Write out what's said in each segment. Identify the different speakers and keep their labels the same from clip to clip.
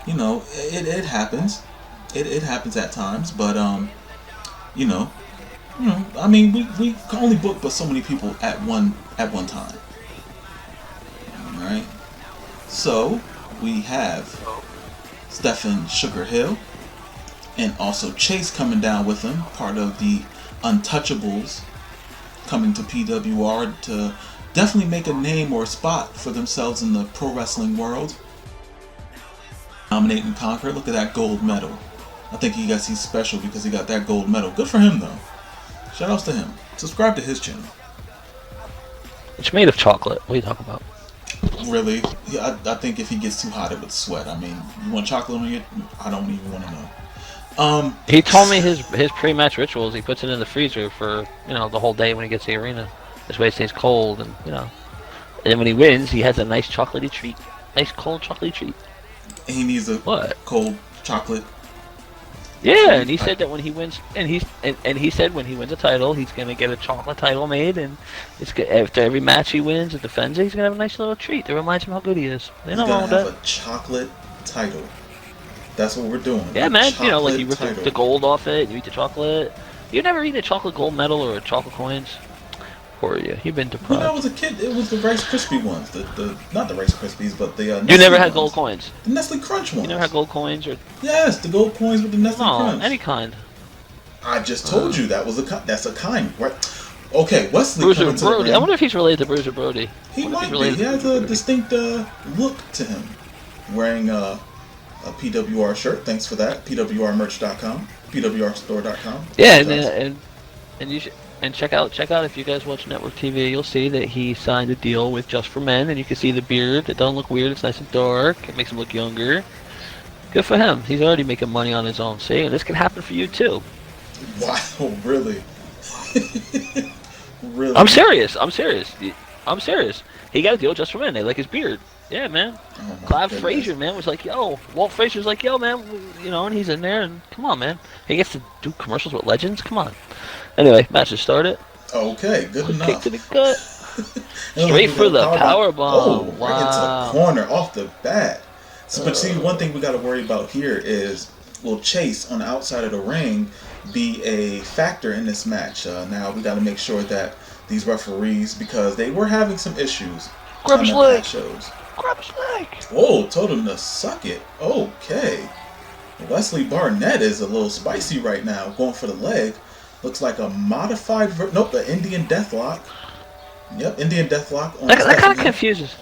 Speaker 1: You know, it happens. It happens at times, but you know, I mean, we can only book but so many people at one time. All right. So we have Stephen Sugar Hill and also Chase coming down with him, part of the Untouchables, coming to PWR to definitely make a name or a spot for themselves in the pro wrestling world. Dominate and conquer. Look at that gold medal. I think he guess he's special because he got that gold medal. Good for him though. Shout outs to him. Subscribe to his channel.
Speaker 2: It's made of chocolate. What are you talking about?
Speaker 1: Really? Yeah, I think if he gets too hot it would sweat. I mean, you want chocolate on you? I don't even want to know.
Speaker 2: He told me his pre-match rituals. He puts it in the freezer for the whole day when he gets to the arena. This way it stays cold, and and then when he wins, he has a nice chocolatey treat, nice cold chocolatey treat.
Speaker 1: He needs a cold chocolate.
Speaker 2: Yeah, and he said that when he wins, and he said when he wins a title, he's gonna get a chocolate title made, and after every match he wins and defends it, he's gonna have a nice little treat that reminds him how good he is.
Speaker 1: He's gonna have a chocolate title. That's what we're doing.
Speaker 2: Yeah, man. Like you rip the gold off it, you eat the chocolate. You never eat a chocolate gold medal or chocolate coins? Poor you. You've been deprived.
Speaker 1: When I was a kid, it was the Rice Krispie ones. The not the Rice Krispies, but the
Speaker 2: You never had gold coins?
Speaker 1: The Nestle Crunch ones.
Speaker 2: You never had gold coins?
Speaker 1: Yes, the gold coins with the Nestle Crunch.
Speaker 2: No, any kind.
Speaker 1: I just told you that's a kind, right? Okay, Wesley
Speaker 2: Bruiser Brody. I wonder if he's related to Bruiser Brody.
Speaker 1: He might be. He has a distinct look to him. Wearing a PWR shirt. Thanks for that. PWRmerch.com. PWRstore.com.
Speaker 2: Yeah, and you should. And check out if you guys watch network TV, you'll see that he signed a deal with Just for Men, and you can see the beard. It doesn't look weird. It's nice and dark. It makes him look younger. Good for him. He's already making money on his own. See, and this can happen for you too.
Speaker 1: Wow, really? Really?
Speaker 2: I'm serious. He got a deal Just for Men. They like his beard. Yeah, man.
Speaker 1: Oh
Speaker 2: Clive Frazier, man, was like, yo. Walt Frazier's like, yo, man. And he's in there, and come on, man. He gets to do commercials with legends. Come on. Anyway, match has started.
Speaker 1: Okay, good enough.
Speaker 2: Kick to the gut. Straight for the power bomb.
Speaker 1: Oh, wow. Right into the corner off the bat. So, but see, one thing we got to worry about here is, will Chase on the outside of the ring be a factor in this match? Now we got to make sure that these referees, because they were having some issues.
Speaker 2: Grab his leg.
Speaker 1: Shows.
Speaker 2: Grab his leg.
Speaker 1: Whoa, told him to suck it. Okay. Wesley Barnett is a little spicy right now, going for the leg. Looks like a modified the Indian Deathlock. Yep, Indian Deathlock.
Speaker 2: That kind of confuses.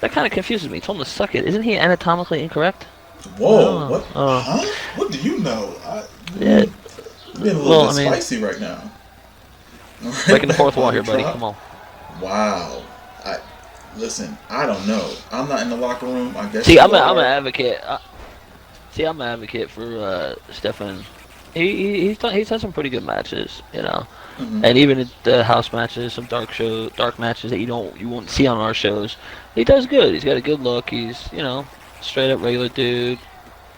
Speaker 2: That kind of confuses me. He told him to suck it. Isn't he anatomically incorrect?
Speaker 1: Whoa, what? Huh? What do you know?
Speaker 2: Yeah.
Speaker 1: Being a little bit spicy right now.
Speaker 2: Right, breaking the fourth wall here, buddy. Come on.
Speaker 1: Wow. Listen, I don't know. I'm not in the locker room. I guess.
Speaker 2: See, I'm an advocate. I'm an advocate for Stefan. He's done some pretty good matches,
Speaker 1: Mm-hmm.
Speaker 2: And even at the house matches, some dark matches that you won't see on our shows. He does good. He's got a good look. He's straight up regular dude.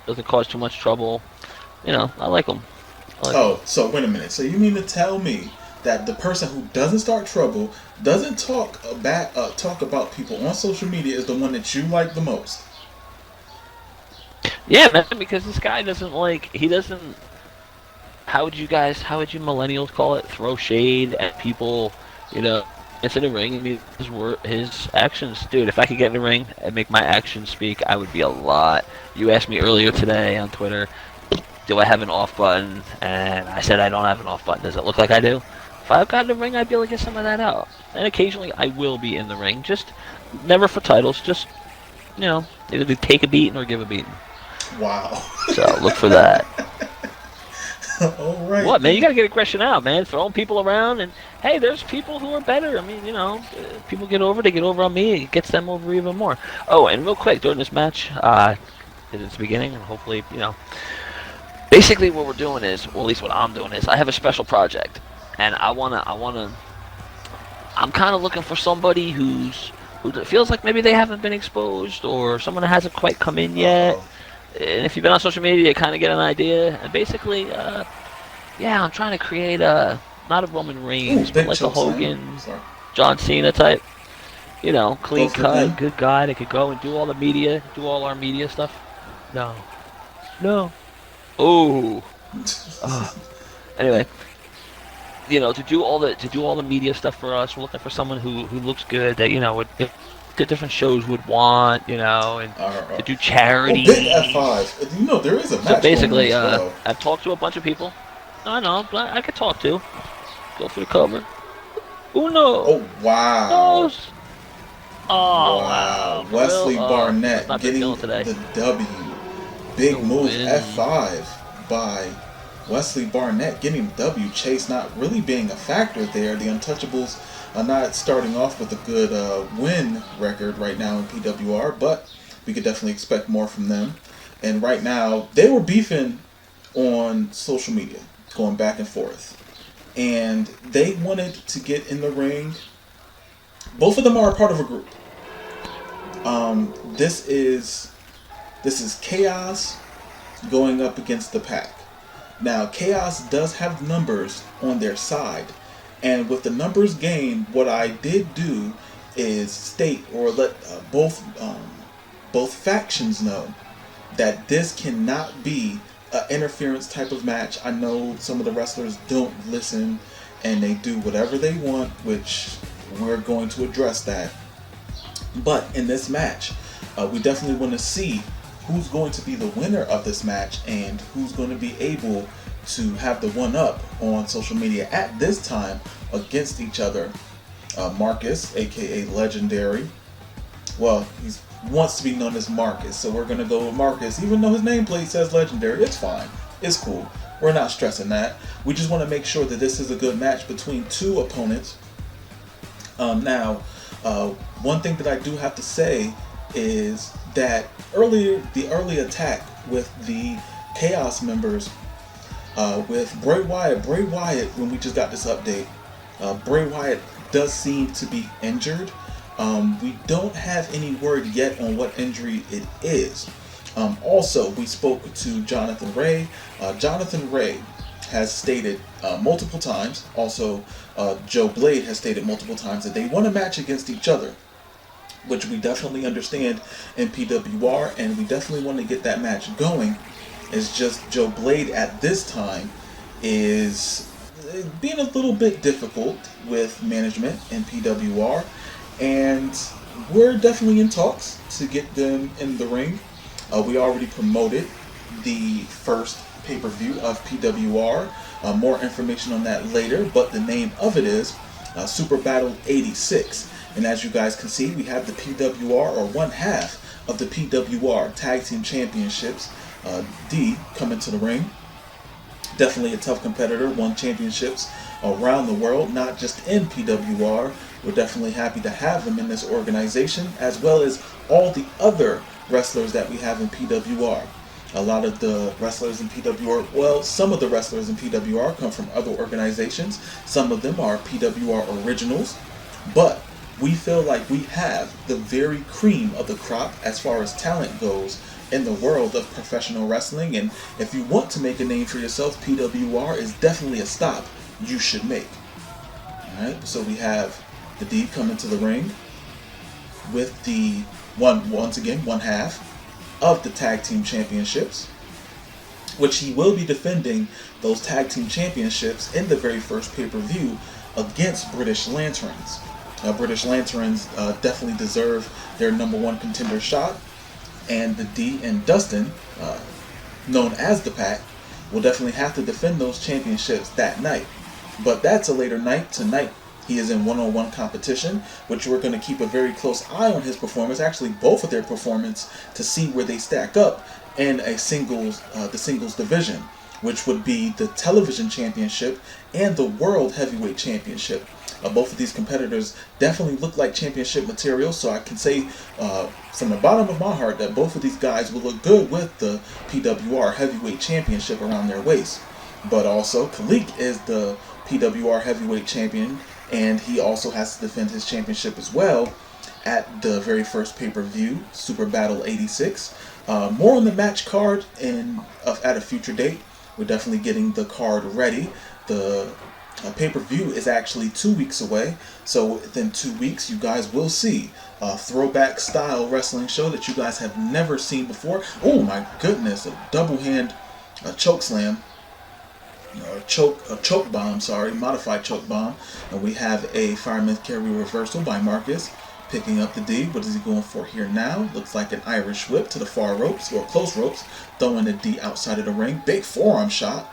Speaker 2: Doesn't cause too much trouble. I like him.
Speaker 1: So wait a minute. So you mean to tell me that the person who doesn't start trouble, doesn't talk about people on social media, is the one that you like the most.
Speaker 2: Yeah, man, because this guy doesn't like. He doesn't. How would you millennials call it? Throw shade at people, you know, into the ring. I mean, his actions, dude. If I could get in the ring and make my actions speak, I would be a lot. You asked me earlier today on Twitter, do I have an off button? And I said I don't have an off button. Does it look like I do? If I got in the ring, I'd be able to get some of that out. And occasionally, I will be in the ring. Just never for titles. Just either to take a beating or give a beating.
Speaker 1: Wow.
Speaker 2: So look for that.
Speaker 1: All right.
Speaker 2: What, man? You got to get aggression out, man. Throwing people around, and hey, there's people who are better. I mean, people get over. They get over on me. It gets them over even more. Oh, and real quick during this match, at its beginning, and hopefully, basically what we're doing is, or at least what I'm doing is, I have a special project, and I'm kind of looking for somebody who feels like maybe they haven't been exposed, or someone that hasn't quite come in yet. And if you've been on social media, you kind of get an idea. And basically, I'm trying to create not a Roman Reigns, but like a Hogan, John Cena type. Clean cut, good guy that could go and do all our media stuff. No. Oh. Anyway, to do all the media stuff for us, we're looking for someone who looks good that would. The different shows would want, and to do charity.
Speaker 1: Big F5. There is a match.
Speaker 2: So basically,
Speaker 1: well.
Speaker 2: I've talked to a bunch of people. I know, but I could talk to. Go for the cover. Uno.
Speaker 1: Oh, wow.
Speaker 2: Dos. Oh, wow.
Speaker 1: Wesley Barnett getting the W. Big move. F5 by Wesley Barnett getting the W. Chase not really being a factor there. The Untouchables are not starting off with a good win record right now in PWR, but we could definitely expect more from them. And right now, they were beefing on social media, going back and forth. And they wanted to get in the ring. Both of them are a part of a group. This is Chaos going up against the Pack. Now, Chaos does have numbers on their side. And with the numbers game, what I did do is state or let both factions know that this cannot be an interference type of match. I know some of the wrestlers don't listen and they do whatever they want, which we're going to address that. But in this match, we definitely want to see who's going to be the winner of this match and who's going to be able to have the one-up on social media at this time against each other. Marcus, aka Legendary. Well, he wants to be known as Marcus, so we're going to go with Marcus. Even though his nameplate says Legendary, it's fine. It's cool. We're not stressing that. We just want to make sure that this is a good match between two opponents. Now, one thing that I do have to say is that the early attack with the Chaos members, with Bray Wyatt, when we just got this update, Bray Wyatt does seem to be injured. We don't have any word yet on what injury it is. Also, we spoke to Jonathan Ray. Jonathan Ray has stated multiple times, also Joe Blade has stated multiple times, that they want a match against each other, which we definitely understand in PWR, and we definitely want to get that match going. It's just Joe Blade at this time is being a little bit difficult with management in PWR, and we're definitely in talks to get them in the ring. We already promoted the first pay-per-view of PWR. More information on that later, but the name of it is Super Battle 86. And as you guys can see, we have the PWR, or one half of the PWR Tag Team Championships. D coming to the ring. Definitely a tough competitor, won championships around the world, not just in PWR. We're definitely happy to have him in this organization, as well as all the other wrestlers that we have in PWR. A lot of the wrestlers in PWR, well, some of the wrestlers in PWR come from other organizations. Some of them are PWR originals, but we feel like we have the very cream of the crop as far as talent goes in the world of professional wrestling. And if you want to make a name for yourself, PWR is definitely a stop you should make. Alright, so we have the D coming to the ring with the once again, one half of the tag team championships, which he will be defending those tag team championships in the very first pay-per-view against British Lanterns. British Lanterns definitely deserve their number one contender shot, and the D and Dustin, known as the Pack, will definitely have to defend those championships that night. But that's a later night. Tonight, he is in one-on-one competition, which we're going to keep a very close eye on his performance, actually both of their performance, to see where they stack up in a the singles division, which would be the television championship and the world heavyweight championship. Both of these competitors definitely look like championship material, so I can say from the bottom of my heart that both of these guys will look good with the PWR heavyweight championship around their waist. But also, Khalik is the PWR heavyweight champion, and he also has to defend his championship as well at the very first pay-per-view, Super Battle 86. More on the match card at a future date. We're definitely getting the card ready. The pay-per-view is actually 2 weeks away, so within 2 weeks you guys will see a throwback style wrestling show that you guys have never seen before. Oh my goodness, a double hand choke slam. A choke bomb, modified choke bomb. And we have a fireman's carry reversal by Marcus, picking up the D. What is he going for here now? Looks like an Irish whip to the far ropes, or close ropes, throwing the D outside of the ring. Big forearm shot.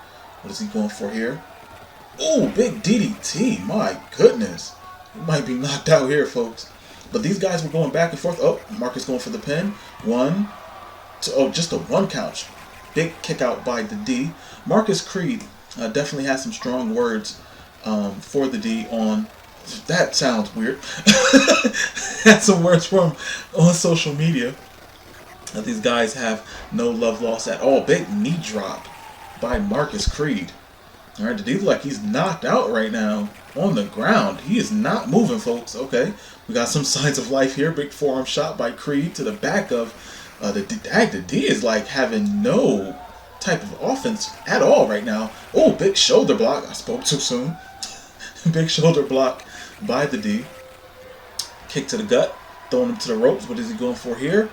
Speaker 1: What is he going for here? Oh, big DDT. My goodness. He might be knocked out here, folks. But these guys were going back and forth. Oh, Marcus going for the pin. 1, 2, oh, just a 1 count. Big kick out by the D. Marcus Creed definitely has some strong words for the D on, that sounds weird, had some words from on social media. These guys have no love lost at all. Big knee drop by Marcus Creed. Alright, the D looks like he's knocked out right now on the ground. He is not moving, folks. Okay, we got some signs of life here. Big forearm shot by Creed to the back of the D. The D is like having no type of offense at all right now. Oh, big shoulder block. I spoke too soon. Big shoulder block by the D. Kick to the gut. Throwing him to the ropes. What is he going for here?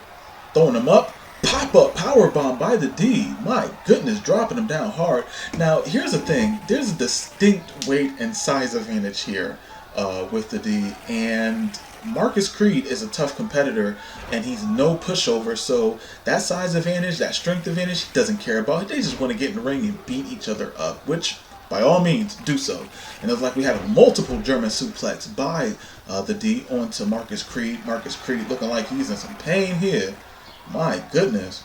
Speaker 1: Throwing him up. Pop-up power bomb by the D. My goodness, dropping him down hard. Now, here's the thing. There's a distinct weight and size advantage here with the D. And Marcus Creed is a tough competitor, and he's no pushover. So that size advantage, that strength advantage, he doesn't care about. They just want to get in the ring and beat each other up, which, by all means, do so. And it's like we had a multiple German suplex by the D onto Marcus Creed. Marcus Creed looking like he's in some pain here. My goodness.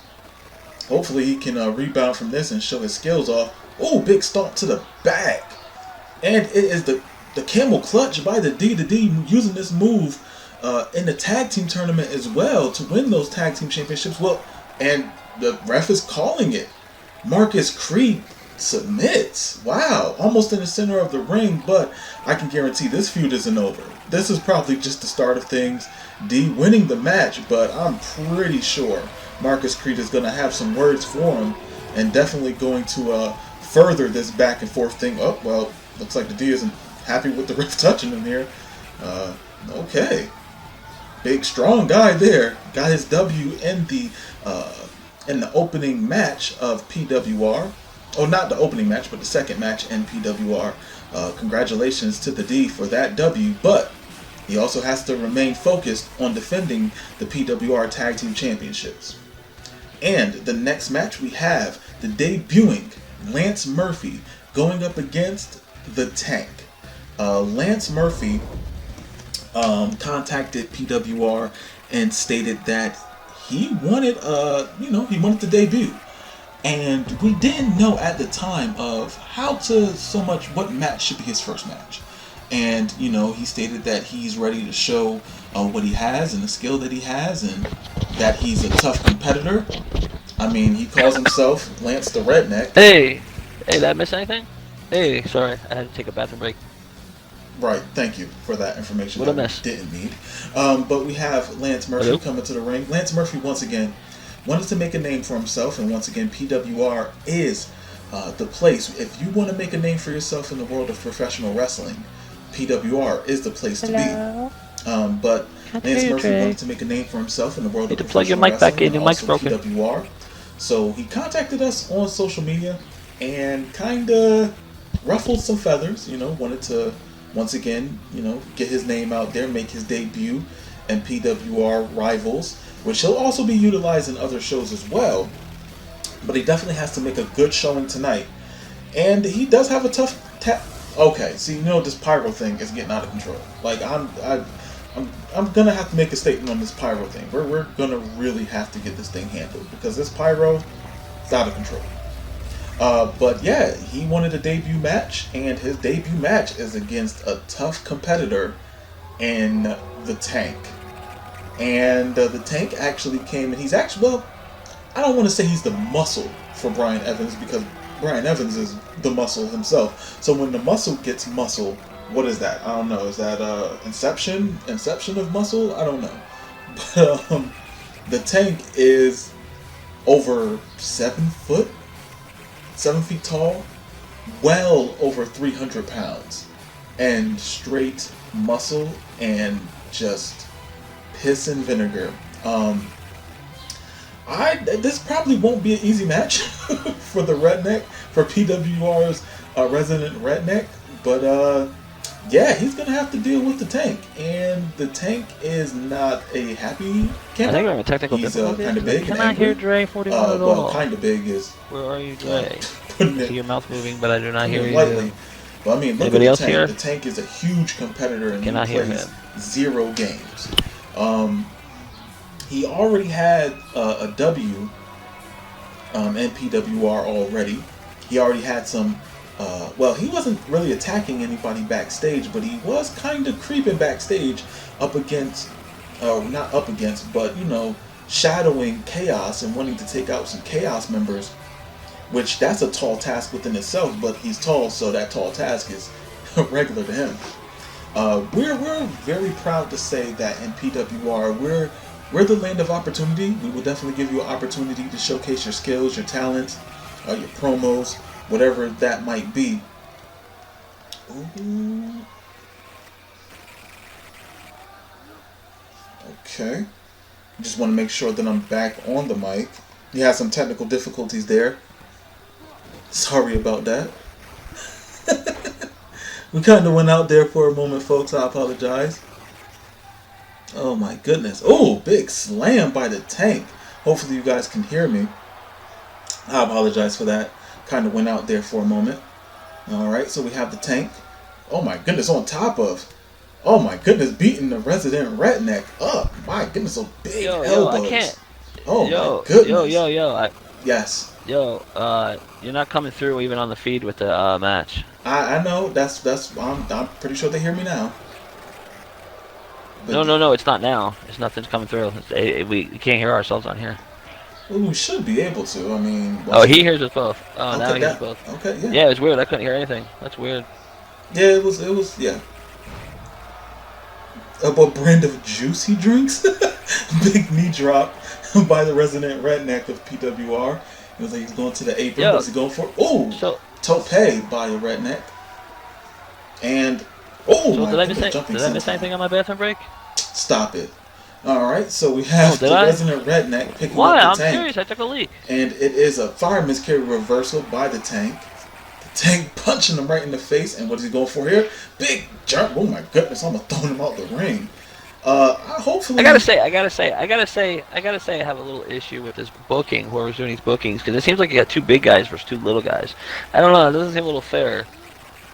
Speaker 1: Hopefully he can rebound from this and show his skills off. Oh, big stomp to the back. And it is the camel clutch by the D. The D using this move in the tag team tournament as well to win those tag team championships. Well, and the ref is calling it. Marcus Creed submits. Wow. Almost in the center of the ring, but I can guarantee this feud isn't over. This is probably just the start of things. D winning the match, but I'm pretty sure Marcus Creed is going to have some words for him and definitely going to further this back and forth thing. Oh, well, looks like the D isn't happy with the ref touching him here. Okay. Big, strong guy there. Got his W in the opening match of PWR. Oh, not the opening match, but the second match in PWR. Congratulations to the D for that W, but he also has to remain focused on defending the PWR Tag Team Championships. And the next match we have the debuting Lance Murphy going up against the Tank. Lance Murphy contacted PWR and stated that he wanted, he wanted to debut. And we didn't know at the time of what match should be his first match. And, he stated that he's ready to show what he has and the skill that he has and that he's a tough competitor. I mean, he calls himself Lance the Redneck.
Speaker 2: Hey, did I miss anything? Hey, sorry, I had to take a bathroom break.
Speaker 1: Right, thank you for that information
Speaker 2: What a
Speaker 1: that
Speaker 2: mess.
Speaker 1: we didn't need. But we have Lance Murphy coming to the ring. Lance Murphy, once again, wanted to make a name for himself, and once again, PWR is the place. If you want to make a name for yourself in the world of professional wrestling, PWR is the place to
Speaker 2: Hello.
Speaker 1: be. But
Speaker 2: Can't
Speaker 1: Lance
Speaker 2: hear you,
Speaker 1: Murphy
Speaker 2: Dre.
Speaker 1: wanted to make a name for himself in the world
Speaker 2: Need
Speaker 1: of
Speaker 2: to plug your
Speaker 1: professional
Speaker 2: mic back
Speaker 1: wrestling
Speaker 2: in.
Speaker 1: and
Speaker 2: Your mic's
Speaker 1: also
Speaker 2: broken.
Speaker 1: PWR. So he contacted us on social media and kind of ruffled some feathers. Wanted to once again, get his name out there, make his debut in PWR Rivals, which he'll also be utilized in other shows as well. But he definitely has to make a good showing tonight. And he does have a tough Okay, see, this pyro thing is getting out of control. Like I'm gonna have to make a statement on this pyro thing. We're gonna really have to get this thing handled because this pyro is out of control. But yeah, he wanted a debut match, and his debut match is against a tough competitor in the Tank. And the Tank actually came, and he's actually, well, I don't want to say he's the muscle for Brian Evans because Brian Evans is the muscle himself. So when the muscle gets muscle, what is that? I don't know. Is that Inception of muscle? I don't know. But the Tank is over 7 feet tall, well over 300 pounds, and straight muscle and just piss and vinegar. This probably won't be an easy match for the Redneck, for PWR's resident Redneck, but yeah, he's gonna have to deal with the Tank, and the Tank is not a happy camper.
Speaker 2: I think we're having technical difficulties.
Speaker 1: Kind of big.
Speaker 2: I cannot hear Dre 41 at all.
Speaker 1: Well, kind of big is.
Speaker 2: Where are you, Dre?
Speaker 1: Putting
Speaker 2: I see your mouth moving, but I do not hear
Speaker 1: lightly.
Speaker 2: you.
Speaker 1: But I mean, look
Speaker 2: Anybody
Speaker 1: at
Speaker 2: else
Speaker 1: the Tank.
Speaker 2: here?
Speaker 1: The Tank is a huge competitor, and
Speaker 2: Cannot
Speaker 1: he
Speaker 2: hear
Speaker 1: plays
Speaker 2: him.
Speaker 1: 0 games. He already had a W in PWR already. He already had some. Well, he wasn't really attacking anybody backstage, but he was kind of creeping backstage up against, not up against, but shadowing Chaos and wanting to take out some Chaos members, which that's a tall task within itself, but he's tall, so that tall task is regular to him. We're very proud to say that in PWR, we're the land of opportunity. We will definitely give you an opportunity to showcase your skills, your talents, your promos, whatever that might be. Ooh. Okay. Just want to make sure that I'm back on the mic. You had some technical difficulties there. Sorry about that. We kind of went out there for a moment, folks. I apologize. Oh my goodness. Oh, big slam by the Tank. Hopefully you guys can hear me. I apologize for that. Kind of went out there for a moment. Alright, so we have the Tank. Oh my goodness, on top of. Oh my goodness, beating the resident Redneck up. My goodness, so big elbows.
Speaker 2: I can't.
Speaker 1: Oh my goodness.
Speaker 2: Yes. You're not coming through even on the feed with the match.
Speaker 1: I know. I'm pretty sure they hear me now.
Speaker 2: But no, it's not now. It's nothing's coming through. We can't hear ourselves on here.
Speaker 1: Well, we should be able to. I mean.
Speaker 2: He hears us both. Oh, okay, now he hears us both.
Speaker 1: Okay, yeah.
Speaker 2: Yeah, it's weird. I couldn't hear anything. That's weird.
Speaker 1: Yeah, it was, yeah. What brand of juice he drinks? Big knee drop by the resident Redneck of PWR. It was like he's going to the apron. What's he going for? Oh, tope by the Redneck. And
Speaker 2: did I miss anything on my bathroom break?
Speaker 1: Stop it. Alright, so we have the resident Redneck picking up the Tank.
Speaker 2: I'm serious, I took a leak.
Speaker 1: And it is a fire miscarry reversal by the Tank. The Tank punching him right in the face, and what is he going for here? Big jump. Oh my goodness, I'm almost throwing him out the ring. Hopefully, I gotta say, I have a little issue with this booking, whoever's doing these bookings, because it seems like you got 2 big guys versus 2 little guys. I don't know, it doesn't seem a little fair,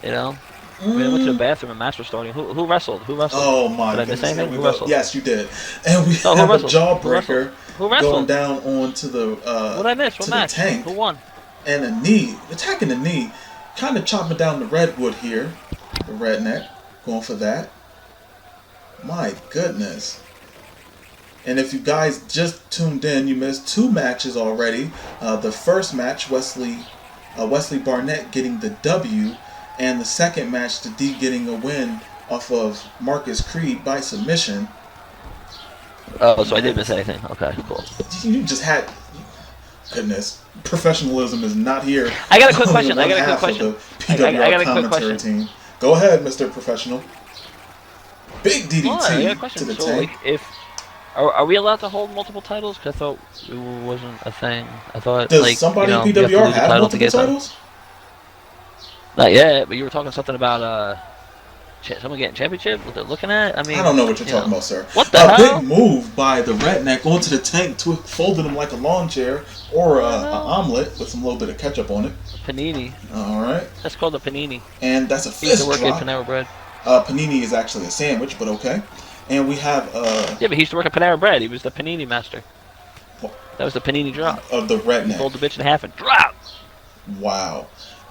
Speaker 1: I mean, I went to the bathroom and match was starting. Who wrestled? Oh my goodness.
Speaker 2: Did I miss anything? Who wrestled?
Speaker 1: Yes, you did. And we have a jawbreaker
Speaker 2: who wrestled?
Speaker 1: going down onto the
Speaker 2: what I missed? What match?
Speaker 1: Tank.
Speaker 2: Who won?
Speaker 1: And a knee, attacking the knee, kind of chopping down the redwood here. The Redneck going for that. My goodness. And if you guys just tuned in, you missed 2 matches already. The first match, Wesley Barnett getting the W. And the second match, the D getting a win off of Marcus Creed by submission.
Speaker 2: Oh, so I didn't miss anything. Okay, cool.
Speaker 1: You just had... Goodness. Professionalism is not here.
Speaker 2: I got a quick question. I got a quick question.
Speaker 1: Go ahead, Mr. Professional. Big
Speaker 2: Well, I got a
Speaker 1: DDT
Speaker 2: question.
Speaker 1: to the
Speaker 2: So,
Speaker 1: tank.
Speaker 2: like, if are we allowed to hold multiple titles? Because I thought it wasn't a thing. I thought,
Speaker 1: Does
Speaker 2: like,
Speaker 1: somebody in
Speaker 2: you have to
Speaker 1: PWR
Speaker 2: lose a
Speaker 1: have
Speaker 2: title to
Speaker 1: multiple
Speaker 2: get something.
Speaker 1: titles?
Speaker 2: Not yet, but you were talking something about someone getting championship. What they're looking at. I
Speaker 1: I
Speaker 2: mean,
Speaker 1: don't know what you're talking about, sir.
Speaker 2: What the
Speaker 1: A
Speaker 2: hell?
Speaker 1: big move by the redneck onto the tank, folding him like a lawn chair or an omelet with some little bit of ketchup on it.
Speaker 2: Panini.
Speaker 1: All right.
Speaker 2: That's called a panini.
Speaker 1: And that's a
Speaker 2: He used to
Speaker 1: fist
Speaker 2: work at
Speaker 1: drop.
Speaker 2: Panera Bread.
Speaker 1: Panini is actually a sandwich, but okay. And we have
Speaker 2: Yeah, but he used to work at Panera Bread. He was the panini master. That was the panini drop.
Speaker 1: Of the redneck.
Speaker 2: Fold the bitch in half and drop.
Speaker 1: Wow.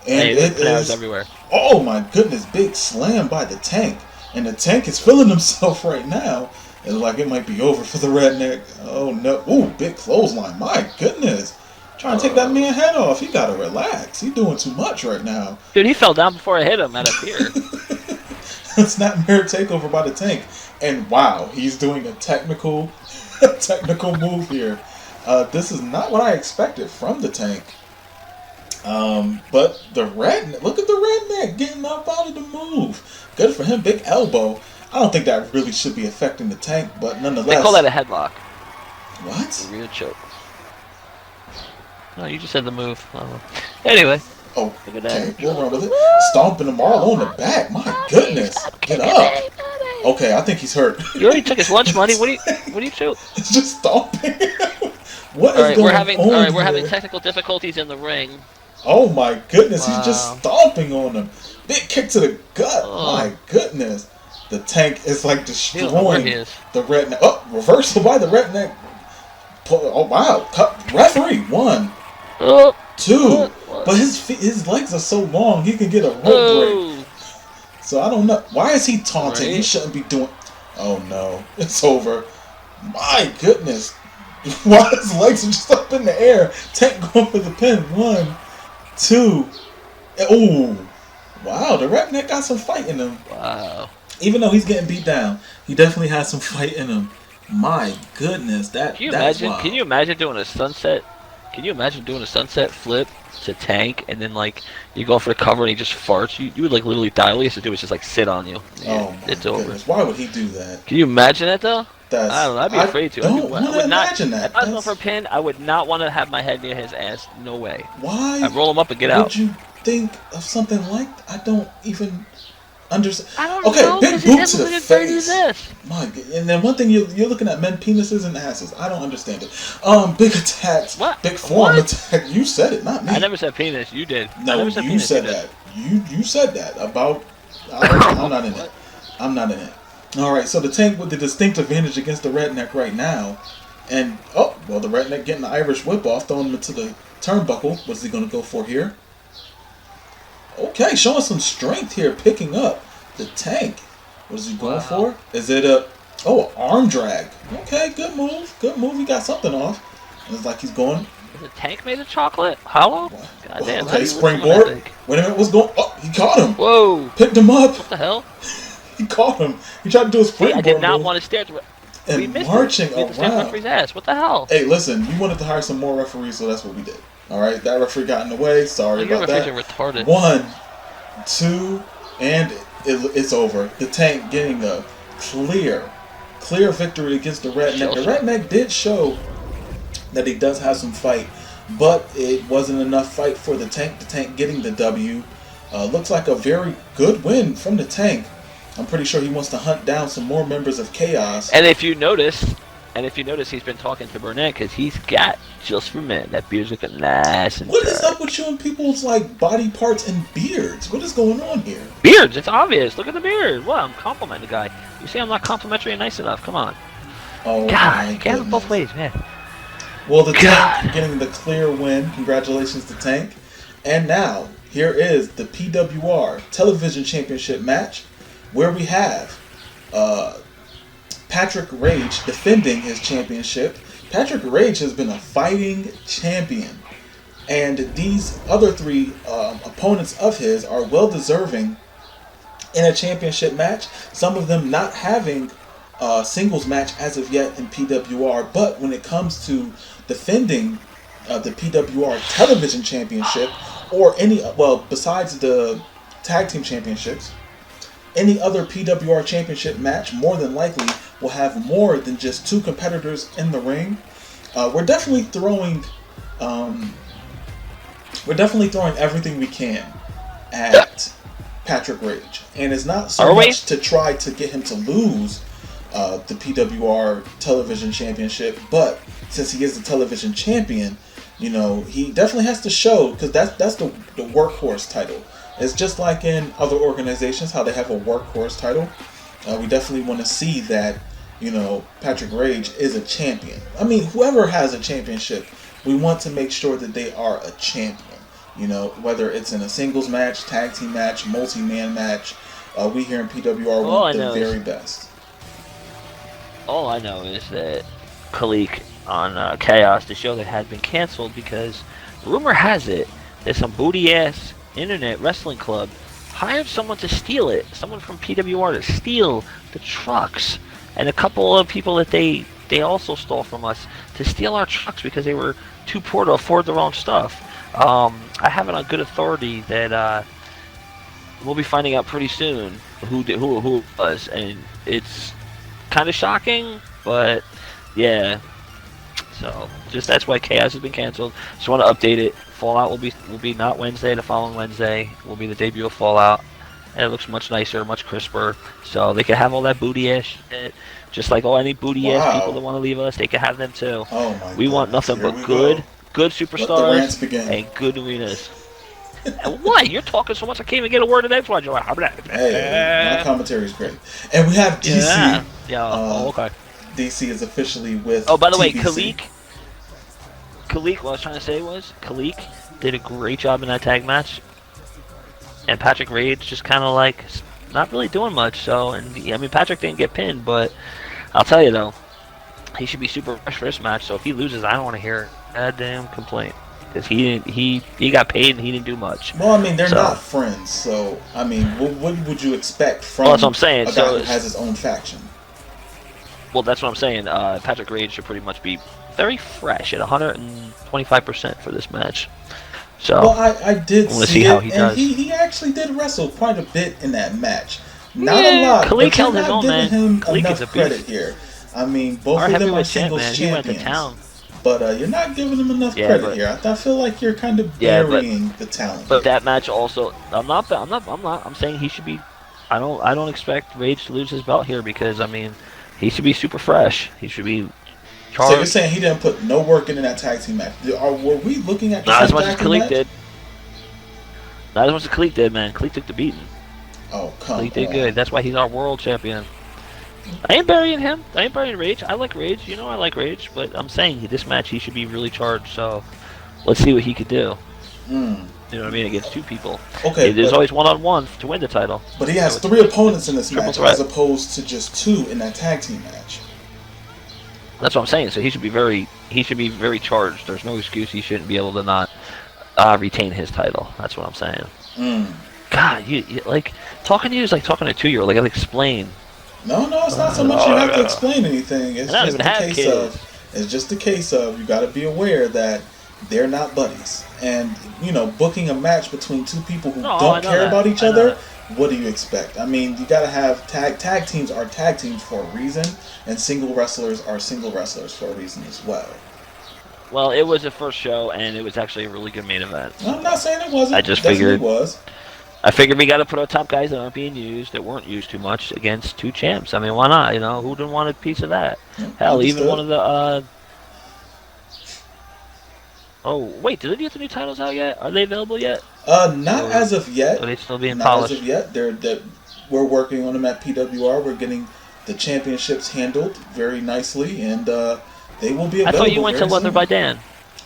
Speaker 1: And
Speaker 2: hey,
Speaker 1: it
Speaker 2: Paneras
Speaker 1: is
Speaker 2: everywhere.
Speaker 1: Oh my goodness, big slam by the tank. And the tank is feeling himself right now. It's like it might be over for the redneck. Oh no. Ooh, big clothesline. My goodness. Trying to take that man head off. He gotta relax. He's doing too much right now.
Speaker 2: Dude, he fell down before I hit him at a pier.
Speaker 1: Snapmare takeover by the tank. And wow, he's doing a technical move here. This is not what I expected from the tank. But the redneck, look at the redneck getting up out of the move. Good for him, big elbow. I don't think that really should be affecting the tank, but nonetheless.
Speaker 2: They call that a headlock.
Speaker 1: What?
Speaker 2: A rear choke. No, you just said the move. Anyway.
Speaker 1: Oh,
Speaker 2: look at that.
Speaker 1: Okay, we'll run with it. Stomping him all on the back. My goodness. Get up. Okay, I think he's hurt.
Speaker 2: You already took his lunch money. What do you do?
Speaker 1: It's just stomping. What
Speaker 2: all
Speaker 1: is
Speaker 2: right,
Speaker 1: going
Speaker 2: we're having
Speaker 1: on
Speaker 2: all right,
Speaker 1: here?
Speaker 2: we're having technical difficulties in the ring.
Speaker 1: Oh my goodness,
Speaker 2: wow.
Speaker 1: He's just stomping on him. Big kick to the gut.
Speaker 2: Oh.
Speaker 1: My goodness. The tank is like destroying the redneck. Oh, reversal by the redneck. Oh wow. Referee 1, 2. But his legs are so long he can get a rope break. So I don't know. Why is he taunting? Right. He shouldn't be doing. Oh no. It's over. My goodness. Why his legs are just up in the air. Tank going for the pin. 1, 2. Oh. Wow, the redneck got some fight in him.
Speaker 2: Wow.
Speaker 1: Even though he's getting beat down, he definitely has some fight in him. My goodness,
Speaker 2: Can you imagine doing a sunset? Can you imagine doing a sunset flip to Tank and then like you go for the cover and he just farts? You would like literally die. All he has to do is just like sit on you.
Speaker 1: Oh my
Speaker 2: it's
Speaker 1: goodness.
Speaker 2: over.
Speaker 1: Why would he do that?
Speaker 2: Can you imagine that though?
Speaker 1: I
Speaker 2: don't know. I'd be afraid to.
Speaker 1: I would not imagine that.
Speaker 2: If I was going for a pin, I would not want to have my head near his ass. No way.
Speaker 1: Why?
Speaker 2: I'd roll him up and get out.
Speaker 1: Would you think of something like that? I don't even understand.
Speaker 2: I don't know.
Speaker 1: Big boot to the face.
Speaker 2: My
Speaker 1: God. And then one thing, you're looking at men penises and asses. I don't understand it. Big attacks.
Speaker 2: What?
Speaker 1: Big forearm attack. You said it, not me.
Speaker 2: I never said penis. You did.
Speaker 1: No, you said that. You said that about. I'm not in it. I'm not in it. All right, so the tank with the distinct advantage against the redneck right now, and the redneck getting the Irish whip off, throwing him into the turnbuckle. What's he gonna go for here? Okay, showing some strength here, picking up the tank. What is he going for? Is it arm drag? Okay, good move. Good move. He got something off. It's like he's going.
Speaker 2: Is the tank made of chocolate? Hollow? Goddamn.
Speaker 1: Okay, springboard. Wait a minute, what's going? Oh, he caught him.
Speaker 2: Whoa.
Speaker 1: Picked him up.
Speaker 2: What the hell?
Speaker 1: He caught him. He tried to do a springboard.
Speaker 2: I did not want to stare at
Speaker 1: and marching around.
Speaker 2: Referee's ass. What the hell?
Speaker 1: Hey, listen, you wanted to hire some more referees, so that's what we did. All right, that referee got in the way. Sorry about that.
Speaker 2: Your referees are retarded.
Speaker 1: 1, 2, and it's over. The tank getting a clear victory against the redneck. The redneck did show that he does have some fight, but it wasn't enough fight for the tank. The tank getting the W. Looks like a very good win from the tank. I'm pretty sure he wants to hunt down some more members of Chaos.
Speaker 2: And if you notice, he's been talking to Burnett because he's got Just for Men. That beard's looking nice and
Speaker 1: What is up with you and people's like body parts and beards? What is going on here?
Speaker 2: Beards, it's obvious. Look at the beard. Well, I'm complimenting the guy. You say I'm not complimentary and nice enough. Come on.
Speaker 1: Oh,
Speaker 2: God, you can't have it both ways, man.
Speaker 1: Well, the Tank getting the clear win. Congratulations to Tank. And now, here is the PWR Television Championship match, where we have Patrick Rage defending his championship. Patrick Rage has been a fighting champion, and these other 3 opponents of his are well deserving in a championship match. Some of them not having a singles match as of yet in PWR, but when it comes to defending the PWR Television Championship or besides the tag team championships, any other PWR Championship match more than likely will have more than just 2 competitors in the ring. We're definitely throwing everything we can at Patrick Rage, and it's not so much to try to get him to lose the PWR Television Championship, but since he is the television champion, you know, he definitely has to show, because that's the workhorse title. It's just like in other organizations how they have a workhorse title. We definitely want to see that, you know, Patrick Rage is a champion. I mean, whoever has a championship, we want to make sure that they are a champion. You know, whether it's in a singles match, tag team match, multi-man match, we here in PWR want the very best.
Speaker 2: All I know is that Khalik on Chaos, the show that had been canceled because rumor has it that some booty-ass internet wrestling club hired someone to steal it. Someone from PWR to steal the trucks. And a couple of people that they also stole from us to steal our trucks because they were too poor to afford their own stuff. I have it on good authority that we'll be finding out pretty soon who it was, and it's kind of shocking, but yeah. So just that's why Chaos has been canceled. Just want to update it. Fallout will be not Wednesday. The following Wednesday will be the debut of Fallout, and it looks much nicer, much crisper. So they can have all that booty ass shit. Just like any booty ass people that want to leave us, they can have them too.
Speaker 1: Oh my
Speaker 2: we want nothing but good superstars and good arenas. Why? You're talking so much I can't even get a word in edgewise.
Speaker 1: Hey, my commentary is great. And we have DC.
Speaker 2: Yeah. Okay.
Speaker 1: DC is officially with
Speaker 2: by the way,
Speaker 1: TBC.
Speaker 2: Khalik, what I was trying to say was, Khalik did a great job in that tag match. And Patrick Rage just kind of like, not really doing much. So, and I mean, Patrick didn't get pinned, but I'll tell you though, he should be super fresh for this match. So if he loses, I don't want to hear a goddamn complaint. Because he got paid and he didn't do much.
Speaker 1: Well, I mean, they're not friends, so I mean, what would you expect from
Speaker 2: that's what I'm saying.
Speaker 1: a guy who has his own faction?
Speaker 2: Well, that's what I'm saying. Patrick Rage should pretty much be very fresh at 125% for this match. So,
Speaker 1: well, I did see
Speaker 2: how
Speaker 1: it,
Speaker 2: he
Speaker 1: and
Speaker 2: does.
Speaker 1: he actually did wrestle quite a bit in that match. Not a lot,
Speaker 2: Khalik
Speaker 1: but you're
Speaker 2: held his
Speaker 1: not
Speaker 2: own,
Speaker 1: giving
Speaker 2: man.
Speaker 1: him
Speaker 2: Khalik
Speaker 1: enough
Speaker 2: is a
Speaker 1: credit
Speaker 2: beast.
Speaker 1: here. I mean, both
Speaker 2: Our
Speaker 1: of them are
Speaker 2: heavyweight
Speaker 1: singles
Speaker 2: man.
Speaker 1: champions.
Speaker 2: He went to town.
Speaker 1: But you're not giving him enough credit here. I feel like you're kind of burying the talent.
Speaker 2: But that match also, I'm saying he should be. I don't expect Rage to lose his belt here because I mean, he should be super fresh. He should be charged.
Speaker 1: So you're saying he didn't put no work into that tag team match? Were we looking at the
Speaker 2: not as much as Khalik
Speaker 1: match?
Speaker 2: did? Not as much as Khalik did, man. Khalik took the beating.
Speaker 1: Oh, come on.
Speaker 2: Khalik did good. That's why he's our world champion. I ain't burying him. I ain't burying Rage. I like Rage. You know I like Rage. But I'm saying this match he should be really charged. So let's see what he could do. You know what I mean? Against 2 people.
Speaker 1: Okay.
Speaker 2: There's always one-on-one to win the title.
Speaker 1: But he has 3 opponents in this match
Speaker 2: threat.
Speaker 1: as opposed to just 2 in that tag team match.
Speaker 2: That's what I'm saying. So he should be very charged. There's no excuse he shouldn't be able to not retain his title. That's what I'm saying. God, you like talking to you is like talking to a 2-year-old. Like I gotta explain.
Speaker 1: No, it's not so much you have to explain anything. It's just a case of you got to be aware that they're not buddies, and you know, booking a match between 2 people who don't care about each other. What do you expect? I mean, you got to have tag teams are tag teams for a reason, and single wrestlers are single wrestlers for a reason as well.
Speaker 2: Well, it was the first show, and it was actually a really good main event.
Speaker 1: I'm not saying it wasn't.
Speaker 2: I just figured
Speaker 1: it was.
Speaker 2: I figured we got to put our top guys that aren't being used, that weren't used too much, against 2 champs. I mean, why not? You know, who didn't want a piece of that? Hell, even one of the. Oh wait, did they get the new titles out yet? Are they available yet?
Speaker 1: Not as of yet.
Speaker 2: Are they still being
Speaker 1: not
Speaker 2: polished?
Speaker 1: As of yet. We're working on them at PWR. We're getting the championships handled very nicely, and they will be available.
Speaker 2: I thought you went to Leather by Dan.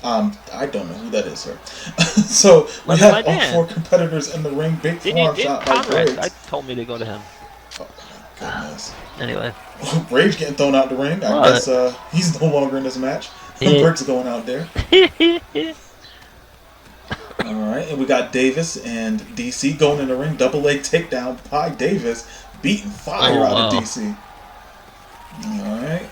Speaker 1: I don't know who that is, sir. So we have all 4 competiters in the ring. Big farm shot by Briggs.
Speaker 2: I told me to go to him.
Speaker 1: Oh my goodness.
Speaker 2: Anyway.
Speaker 1: Rage getting thrown out the ring. I guess he's no longer in this match. Briggs going out there. Alright, and we got Davis and DC going in the ring. Double leg takedown by Davis. Beating fire out of DC. Alright.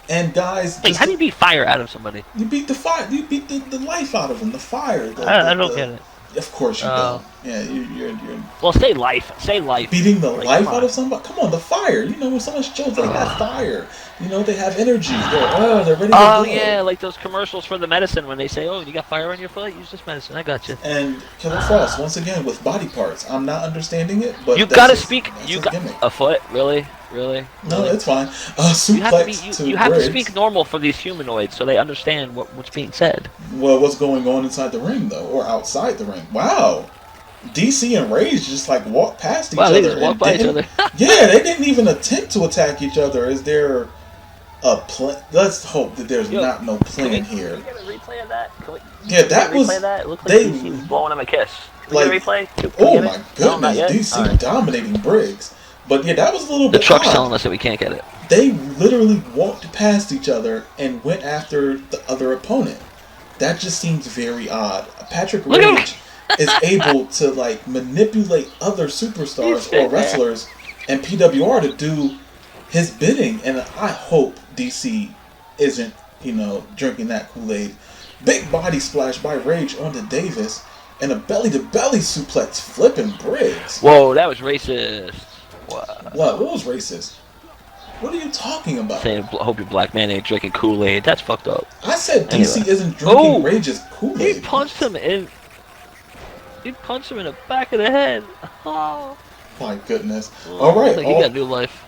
Speaker 1: And guys,
Speaker 2: wait, how do you beat fire out of somebody?
Speaker 1: You beat the fire. You beat the life out of him. The fire.
Speaker 2: I don't get it.
Speaker 1: Of course you don't. Yeah, you're
Speaker 2: Well, say life. Say life.
Speaker 1: beating the
Speaker 2: Like,
Speaker 1: life
Speaker 2: come
Speaker 1: out
Speaker 2: on.
Speaker 1: of somebody. Come on, the fire. You know, when someone shows they have fire, you know, they have energy. They're ready to
Speaker 2: Oh
Speaker 1: go.
Speaker 2: yeah, like those commercials for the medicine when they say, "Oh, you got fire on your foot? Use this medicine." I got you.
Speaker 1: And Killer Frost once again with body parts. I'm not understanding it, but
Speaker 2: You gotta speak.
Speaker 1: that's
Speaker 2: You
Speaker 1: his
Speaker 2: got
Speaker 1: gimmick.
Speaker 2: a foot? Really? Really?
Speaker 1: No,
Speaker 2: Really?
Speaker 1: it's fine.
Speaker 2: You have to be.
Speaker 1: Suplex to
Speaker 2: You have to speak
Speaker 1: Briggs.
Speaker 2: normal for these humanoids so they understand what's being said.
Speaker 1: Well, what's going on inside the ring though, or outside the ring? Wow, DC and Rage just like walked past each
Speaker 2: Wow, they
Speaker 1: other
Speaker 2: just walk
Speaker 1: and
Speaker 2: by each
Speaker 1: didn't.
Speaker 2: other.
Speaker 1: Yeah, they didn't even attempt to attack each other. Is there a plan? Let's hope that there's
Speaker 2: Yo,
Speaker 1: not no
Speaker 2: can we,
Speaker 1: plan
Speaker 2: can
Speaker 1: here.
Speaker 2: we get a replay of that?
Speaker 1: Yeah,
Speaker 2: Can we get
Speaker 1: that
Speaker 2: a replay
Speaker 1: was
Speaker 2: of that? It looked like
Speaker 1: they
Speaker 2: DC was blowing him a kiss. Can we
Speaker 1: like.
Speaker 2: get a replay? Can we
Speaker 1: Oh
Speaker 2: get it?
Speaker 1: my
Speaker 2: No, not
Speaker 1: goodness,
Speaker 2: yet.
Speaker 1: DC
Speaker 2: All right.
Speaker 1: dominating Briggs. But yeah, that was a little
Speaker 2: The
Speaker 1: bit
Speaker 2: truck's
Speaker 1: odd.
Speaker 2: telling us that we can't get it.
Speaker 1: They literally walked past each other and went after the other opponent. That just seems very odd. Patrick
Speaker 2: Look at
Speaker 1: Rage is able to like manipulate other
Speaker 2: He's
Speaker 1: superstars or
Speaker 2: sitting there.
Speaker 1: wrestlers and PWR to do his bidding, and I hope DC isn't, you know, drinking that Kool-Aid. Big body splash by Rage onto Davis, and a belly-to-belly suplex flipping Briggs.
Speaker 2: Whoa, that was racist. What?
Speaker 1: What was racist? What are you talking about?
Speaker 2: Saying, I hope your black man ain't drinking Kool-Aid. That's fucked up.
Speaker 1: I said DC
Speaker 2: Anyway.
Speaker 1: isn't drinking
Speaker 2: Oh!
Speaker 1: Rage's
Speaker 2: He
Speaker 1: Kool-Aid.
Speaker 2: punched him in. He punched him in the back of the head. Oh.
Speaker 1: My goodness. All right.
Speaker 2: Like he got new life.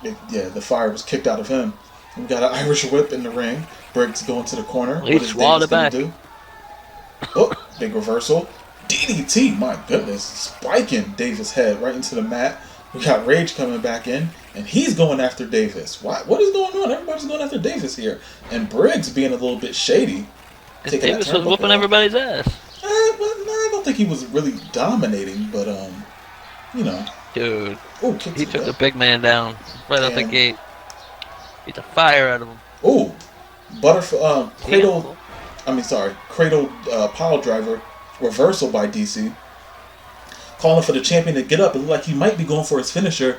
Speaker 1: Yeah, the fire was kicked out of him. We got an Irish whip in the ring. Briggs going to the corner.
Speaker 2: He
Speaker 1: What is
Speaker 2: swallowed
Speaker 1: Davis
Speaker 2: it
Speaker 1: gonna
Speaker 2: back.
Speaker 1: do? Oh, big reversal. DDT, my goodness. Spiking Davis' head right into the mat. We got Rage coming back in, and he's going after Davis. What is going on? Everybody's going after Davis here. And Briggs being a little bit shady. taking that
Speaker 2: Davis was
Speaker 1: turnbuckle
Speaker 2: whooping
Speaker 1: off.
Speaker 2: everybody's ass.
Speaker 1: Well, no, I don't think he was really dominating, but, you know.
Speaker 2: Dude,
Speaker 1: Oh, kick
Speaker 2: he
Speaker 1: to
Speaker 2: took the
Speaker 1: gut.
Speaker 2: big man down right out the
Speaker 1: And-
Speaker 2: gate. Beat the fire out of him.
Speaker 1: Oh, cradle pile driver reversal by DC. Calling for the champion to get up. It looked like he might be going for his finisher.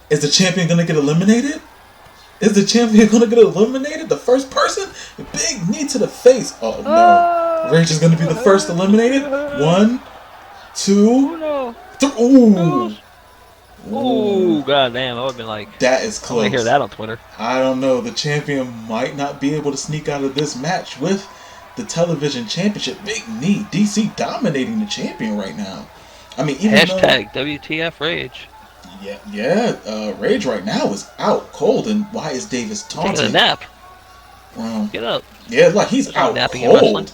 Speaker 1: Is the champion going to get eliminated? Is the champion going to get eliminated? The first person? Big knee to the face. Oh no. Rage is going to be the first eliminated. 1, 2,
Speaker 2: no.
Speaker 1: 3. Ooh.
Speaker 2: Ooh, goddamn! I would have been like,
Speaker 1: That is
Speaker 2: I
Speaker 1: close.
Speaker 2: want to hear that on Twitter.
Speaker 1: I don't know. The champion might not be able to sneak out of this match with the television championship. Big knee. DC dominating the champion right now. I mean, even
Speaker 2: Hashtag WTF Rage.
Speaker 1: Rage right now is out cold. And why is Davis
Speaker 2: Taking a
Speaker 1: taunting?
Speaker 2: nap.
Speaker 1: Well,
Speaker 2: Get up.
Speaker 1: yeah, like he's
Speaker 2: There's no
Speaker 1: out
Speaker 2: napping in wrestling.
Speaker 1: cold.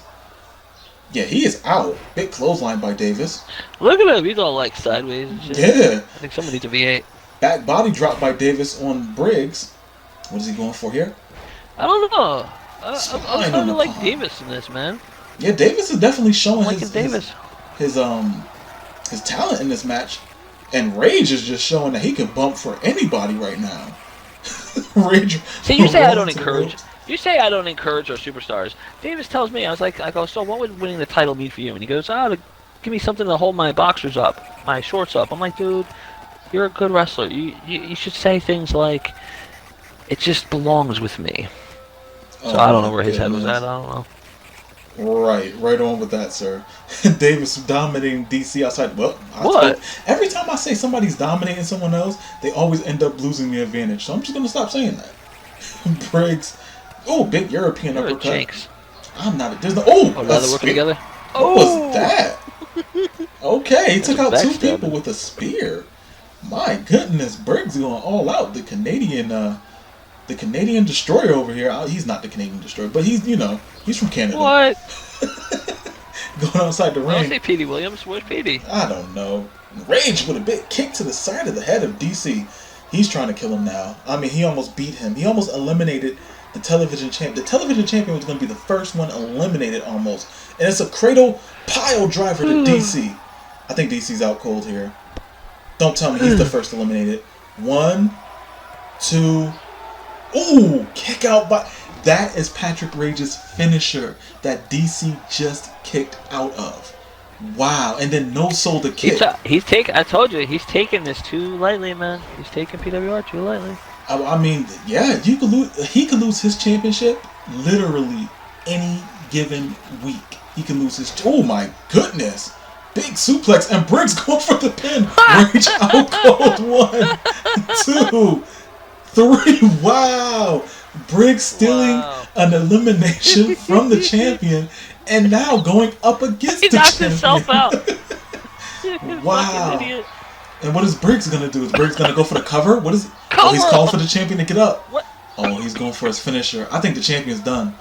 Speaker 1: Yeah, he is out. Big clothesline by Davis.
Speaker 2: Look at him. He's all like sideways and shit.
Speaker 1: Yeah.
Speaker 2: I think someone needs a V8.
Speaker 1: Back body drop by Davis on Briggs. What is he going for here?
Speaker 2: I don't know. I'm
Speaker 1: Spine
Speaker 2: starting
Speaker 1: on
Speaker 2: to
Speaker 1: the
Speaker 2: like
Speaker 1: palm.
Speaker 2: Davis in this, man.
Speaker 1: Yeah, Davis is definitely showing
Speaker 2: I'm liking Davis.
Speaker 1: his talent in this match, and Rage is just showing that he can bump for anybody right now. Rage.
Speaker 2: See, you say I don't
Speaker 1: rolling to the
Speaker 2: encourage.
Speaker 1: ropes.
Speaker 2: You say I don't encourage our superstars. Davis tells me, I go, so what would winning the title mean for you? And he goes, to give me something to hold my boxers up, my shorts up. I'm like, dude, you're a good wrestler. You should say things like, it just belongs with me. So
Speaker 1: Oh,
Speaker 2: I don't know
Speaker 1: my
Speaker 2: where his head was
Speaker 1: goodness.
Speaker 2: at. I don't know.
Speaker 1: Right on with that, sir. Davis dominating DC outside. Well,
Speaker 2: What?
Speaker 1: Every time I say somebody's dominating someone else, they always end up losing the advantage. So I'm just gonna stop saying that. Briggs. Oh, big European
Speaker 2: You're a
Speaker 1: uppercut.
Speaker 2: jinx.
Speaker 1: I'm not. There's no. Oh,
Speaker 2: Oh, now they're working together?
Speaker 1: What was that? Okay, he took out
Speaker 2: That's
Speaker 1: 2
Speaker 2: backstabbing.
Speaker 1: people with a spear. My goodness, Briggs going all out. The Canadian Destroyer over here. He's not the Canadian Destroyer, but he's from Canada.
Speaker 2: What?
Speaker 1: Going outside the
Speaker 2: I don't
Speaker 1: ring.
Speaker 2: say Petey Williams. Where's Petey?
Speaker 1: I don't know. Rage with a big kick to the side of the head of DC. He's trying to kill him now. I mean, he almost beat him. He almost eliminated the television champ. The television champion was going to be the first one eliminated almost. And it's a cradle pile driver to DC. I think DC's out cold here. Don't tell me he's the first eliminated. 1, 2. Ooh, kick out by... That is Patrick Rage's finisher that DC just kicked out of. Wow. And then no soul to kick.
Speaker 2: I told you, he's taking this too lightly, man. He's taking PWR too lightly.
Speaker 1: I mean, yeah, he could lose his championship literally any given week. He can lose his... Oh, my goodness. Big suplex, and Briggs going for the pin. Rage out cold. 1, 2, 3. Wow. Briggs stealing an elimination from the champion, and now going up against the champion.
Speaker 2: He knocked himself out.
Speaker 1: Wow.
Speaker 2: Fucking idiot.
Speaker 1: And what is Briggs gonna do? Is Briggs gonna go for the cover? What is it? Oh, he's calling for the champion to get up.
Speaker 2: What?
Speaker 1: Oh, he's going for his finisher. I think the champion's done.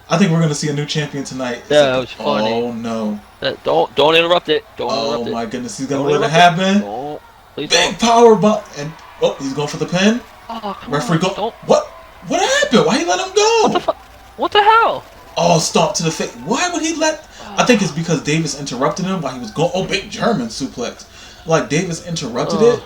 Speaker 1: I think we're gonna see a new champion tonight.
Speaker 2: Yeah, that was funny.
Speaker 1: Oh no!
Speaker 2: Don't interrupt it. Don't interrupt it.
Speaker 1: Oh my goodness, he's gonna let it happen. Big power bump, and he's going for the pin.
Speaker 2: Oh,
Speaker 1: Referee go. What? What happened? Why he let him go?
Speaker 2: What the hell?
Speaker 1: Oh, stomp to the face. Why would he let? I think it's because Davis interrupted him while he was going. Oh, big German suplex. Like Davis interrupted it.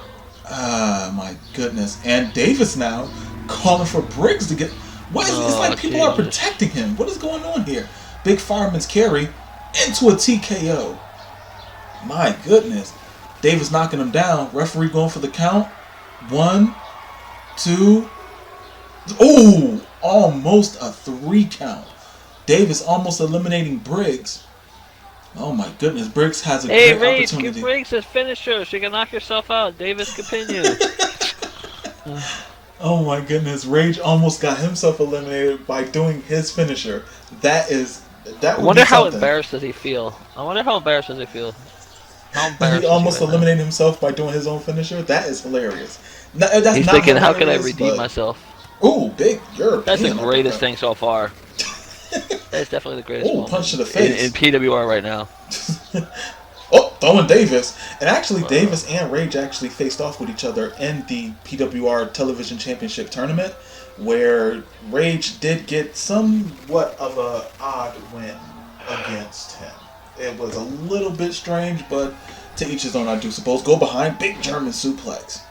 Speaker 1: Ah, my goodness. And Davis now calling for Briggs to get. What is? It's like people are protecting him. What is going on here? Big fireman's carry into a TKO. My goodness. Davis knocking him down. Referee going for the count. 1, 2. Oh, almost a 3 count. Davis almost eliminating Briggs. Oh my goodness, Briggs has a great
Speaker 2: Rage,
Speaker 1: opportunity.
Speaker 2: give Briggs his finisher so you can knock yourself out. Davis continue.
Speaker 1: Oh my goodness, Rage almost got himself eliminated by doing his finisher. That
Speaker 2: I wonder how embarrassed does he feel. How embarrassed he
Speaker 1: almost eliminated himself by doing his own finisher? That is hilarious. That's
Speaker 2: He's
Speaker 1: not
Speaker 2: thinking, how can I
Speaker 1: hilarious,
Speaker 2: redeem myself?
Speaker 1: Ooh, big European.
Speaker 2: That's the greatest thing so far. That's definitely the greatest moment
Speaker 1: punch to the face.
Speaker 2: in PWR right now.
Speaker 1: Throwing Davis. And actually, Davis and Rage actually faced off with each other in the PWR Television Championship Tournament, where Rage did get somewhat of a odd win against him. It was a little bit strange, but to each his own, I do suppose. Go behind, big German suplex.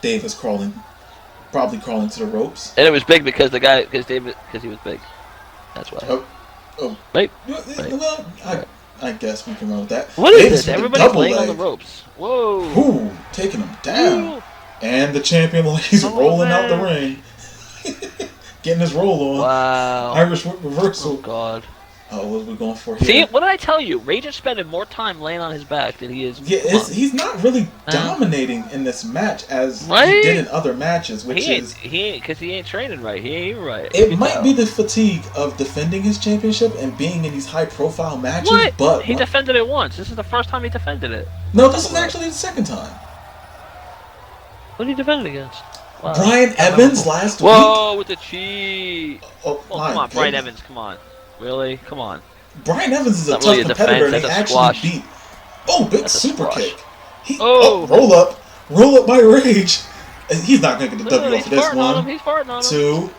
Speaker 1: Davis probably crawling to the ropes.
Speaker 2: And it was big because he was big. That's why. Right.
Speaker 1: Well, I guess we can run with that.
Speaker 2: What is this? Everybody's laying on the ropes. Whoa.
Speaker 1: Ooh, taking him down. Ooh. And the champion, he's rolling out the ring. Getting his roll on.
Speaker 2: Wow.
Speaker 1: Irish whip reversal.
Speaker 2: Oh, God.
Speaker 1: Oh, what are we going for here?
Speaker 2: See, what did I tell you? Rage is spending more time laying on his back than he is.
Speaker 1: Yeah, he's not really dominating in this match as he did in other matches, which
Speaker 2: because he ain't training right. He ain't right.
Speaker 1: It might be the fatigue of defending his championship and being in these high-profile matches. But
Speaker 2: he defended it once. This is the first time he defended it.
Speaker 1: No, this is actually the second time.
Speaker 2: What did he defend it against?
Speaker 1: Wow. Brian Evans last week.
Speaker 2: Whoa, with the cheese.
Speaker 1: Oh,
Speaker 2: come on, Brian Evans. Come on. Really? Come on.
Speaker 1: Brian Evans is a tough competitor, and he actually beat. Oh, big super kick. Roll up by Rage. He's not going to get the W for this one.
Speaker 2: He's farting on him.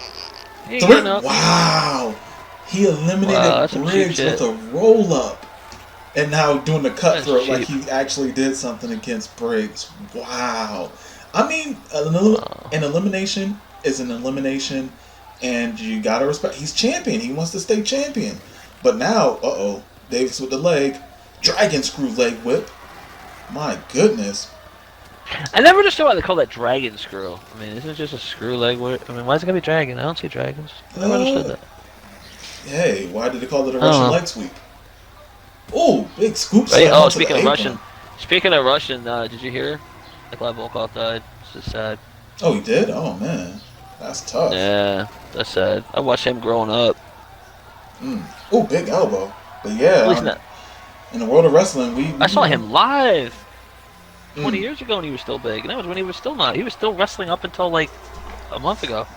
Speaker 1: 2, 3. Wow. He eliminated Briggs with a roll up. And now doing the cutthroat like he actually did something against Briggs. Wow. I mean, an elimination is an elimination. And you gotta respect. He's champion. He wants to stay champion. But now, Davis with the leg, dragon screw leg whip. My goodness.
Speaker 2: I never understood why they call that dragon screw. I mean, isn't it just a screw leg whip? I mean, why is it gonna be dragon? I don't see dragons. I never understood that.
Speaker 1: Hey, why did they call it a Russian leg sweep? Oh, big scoop.
Speaker 2: Right. Speaking of Russian, did you hear? Nikolai Volkov died. It's just sad.
Speaker 1: Oh, he did? Oh man. That's tough.
Speaker 2: Yeah, that's sad. I watched him growing up.
Speaker 1: Oh, big elbow. But yeah, in the world of wrestling,
Speaker 2: I saw him live 20 years ago, and he was still big. And that was when he was still not. He was still wrestling up until like a month ago.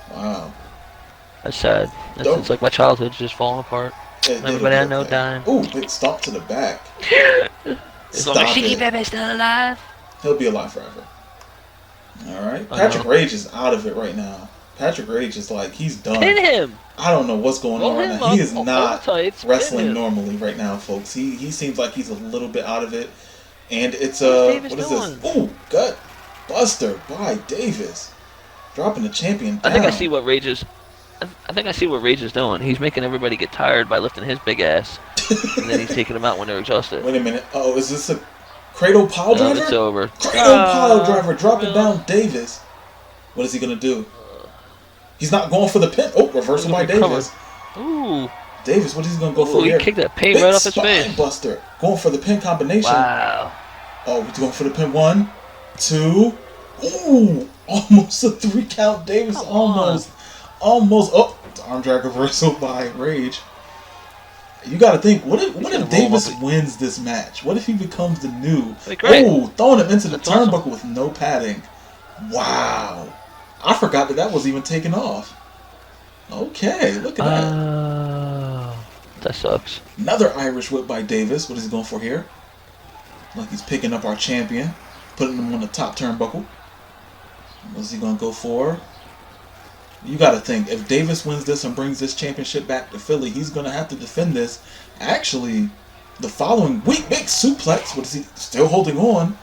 Speaker 1: Wow.
Speaker 2: That's sad. It's like my childhood's just falling apart. Everybody I know dying.
Speaker 1: Oh, big stomp to the back.
Speaker 2: As long as Shiki Baby's still alive.
Speaker 1: He'll be alive forever. Alright. Patrick Rage is out of it right now. Patrick Rage is like, he's done.
Speaker 2: Pin him!
Speaker 1: I don't know what's going on right now. He is not wrestling normally right now, folks. He seems like he's a little bit out of it. And it's what is this? Oh, gut buster by Davis. Dropping the champion down.
Speaker 2: I think I see what Rage is doing. He's making everybody get tired by lifting his big ass. And then he's taking them out when they're exhausted.
Speaker 1: Wait a minute. Oh, is this a Cradle pile driver?
Speaker 2: It's over.
Speaker 1: Cradle pile driver dropping down Davis. What is he going to do? He's not going for the pin. Oh, reversal by Davis.
Speaker 2: Ooh.
Speaker 1: Davis, what is he going to go for
Speaker 2: Ooh, he
Speaker 1: here?
Speaker 2: kicked that paint
Speaker 1: Big
Speaker 2: right off his
Speaker 1: spine
Speaker 2: face.
Speaker 1: buster. Going for the pin combination.
Speaker 2: Wow.
Speaker 1: Oh, we're going for the pin. 1, 2. Ooh, almost a 3 count. Davis almost. Oh, arm drag reversal by Rage. You got to think, what if Davis wins this match? What if he becomes the new? Oh, throwing him into the turnbuckle with no padding. Wow. I forgot that was even taken off. Okay, look at that.
Speaker 2: That sucks.
Speaker 1: Another Irish whip by Davis. What is he going for here? Like he's picking up our champion, putting him on the top turnbuckle. What is he going to go for? You got to think, if Davis wins this and brings this championship back to Philly, he's going to have to defend this. Actually, the following week, big suplex. What is he still holding on?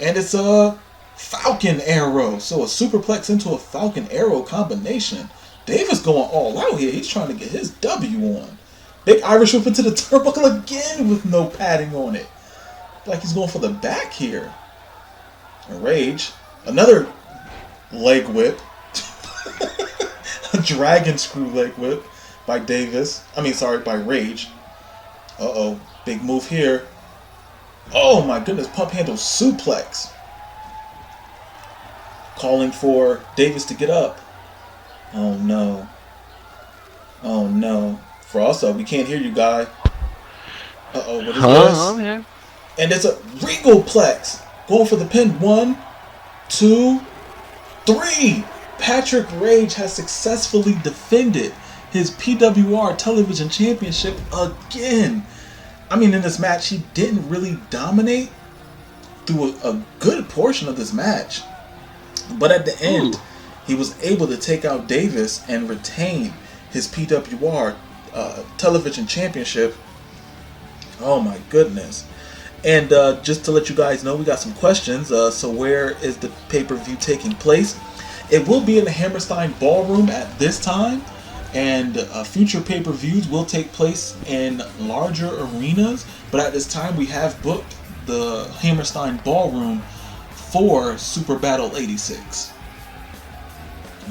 Speaker 1: And it's a Falcon Arrow. So a superplex into a Falcon Arrow combination. Davis going all out here. He's trying to get his W on. Big Irish whip into the turnbuckle again with no padding on it. Like he's going for the back here. A Rage. Another leg whip. A dragon screw leg whip by Davis. By Rage. Uh-oh. Big move here. Oh my goodness. Pump handle suplex. Calling for Davis to get up. Oh no. Oh no. Frosta, we can't hear you, guy. Uh-oh, what is this?
Speaker 2: I'm here.
Speaker 1: And it's a Regal Plex. Going for the pin. 1, 2, 3. Patrick Rage has successfully defended his PWR Television Championship again. In this match, he didn't really dominate through a good portion of this match. But at the end, he was able to take out Davis and retain his PWR Television Championship. Oh my goodness. And just to let you guys know, we got some questions. So where is the pay-per-view taking place? It will be in the Hammerstein Ballroom at this time. And future pay-per-views will take place in larger arenas. But at this time, we have booked the Hammerstein Ballroom for Super Battle 86.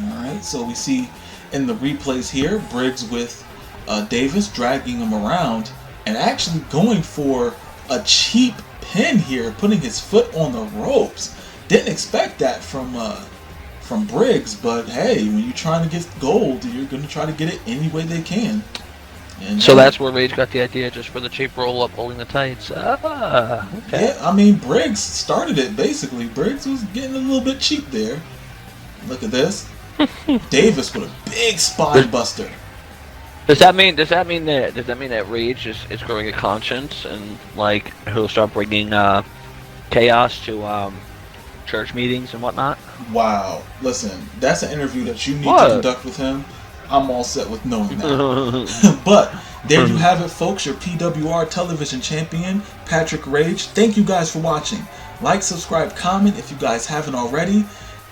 Speaker 1: Alright, so we see in the replays here, Briggs with Davis dragging him around and actually going for a cheap pin here, putting his foot on the ropes. Didn't expect that from Briggs, but hey, when you're trying to get gold, you're going to try to get it any way they can. And
Speaker 2: so that's where Rage got the idea, just for the cheap roll-up holding the tights. Okay.
Speaker 1: Yeah, Briggs started it, basically. Briggs was getting a little bit cheap there. Look at this. Davis with a big spine buster.
Speaker 2: Does that mean that Rage is growing a conscience, and like he'll start bringing chaos to church meetings and whatnot?
Speaker 1: Wow, listen, that's an interview that you need to conduct with him. I'm all set with knowing that. But there you have it, folks. Your PWR Television Champion, Patrick Rage. Thank you guys for watching. Like, subscribe, comment if you guys haven't already.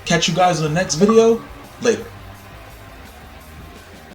Speaker 1: Catch you guys in the next video. Later.